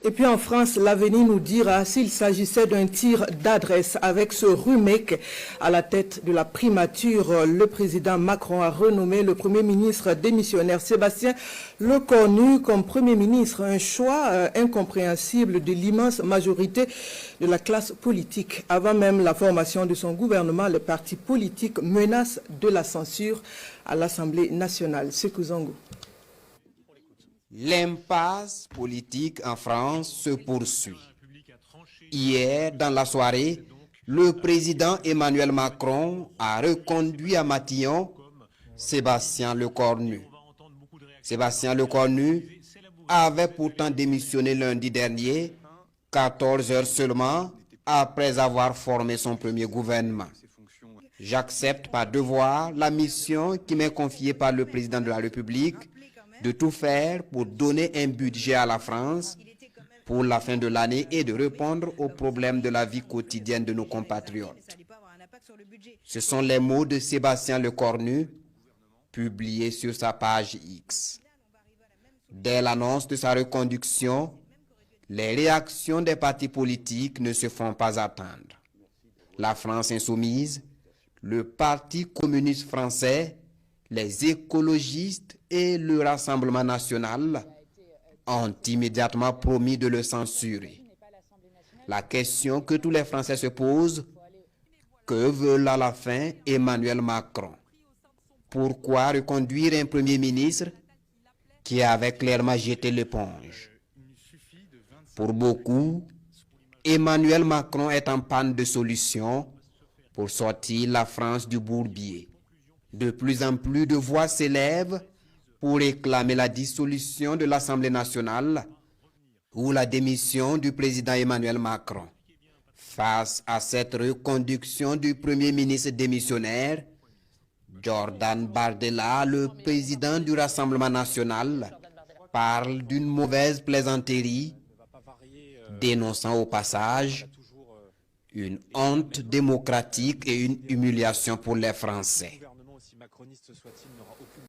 Et puis en France, l'avenir nous dira s'il s'agissait d'un tir d'adresse avec ce remake à la tête de la primature. Le président Macron a renommé le premier ministre démissionnaire Sébastien Lecornu comme premier ministre. Un choix incompréhensible de l'immense majorité de la classe politique. Avant même la formation de son gouvernement, les partis politiques menacent de la censure à l'Assemblée nationale. Sékou Zango. L'impasse politique en France se poursuit. Hier, dans la soirée, le président Emmanuel Macron a reconduit à Matignon Sébastien Lecornu. Sébastien Lecornu avait pourtant démissionné lundi dernier, 14 heures seulement après avoir formé son premier gouvernement. J'accepte par devoir la mission qui m'est confiée par le président de la République de tout faire pour donner un budget à la France pour la fin de l'année et de répondre aux problèmes de la vie quotidienne de nos compatriotes. Ce sont les mots de Sébastien Lecornu, publiés sur sa page X. Dès l'annonce de sa reconduction, les réactions des partis politiques ne se font pas attendre. La France insoumise, le Parti communiste français, les écologistes et le Rassemblement national ont immédiatement promis de le censurer. La question que tous les Français se posent, que veut à la fin Emmanuel Macron? Pourquoi reconduire un Premier ministre qui avait clairement jeté l'éponge? Pour beaucoup, Emmanuel Macron est en panne de solutions pour sortir la France du bourbier. De plus en plus de voix s'élèvent pour réclamer la dissolution de l'Assemblée nationale ou la démission du président Emmanuel Macron. Face à cette reconduction du Premier ministre démissionnaire, Jordan Bardella, le président du Rassemblement national, parle d'une mauvaise plaisanterie, dénonçant au passage une honte démocratique et une humiliation pour les Français. Macroniste soit-il, n'aura aucune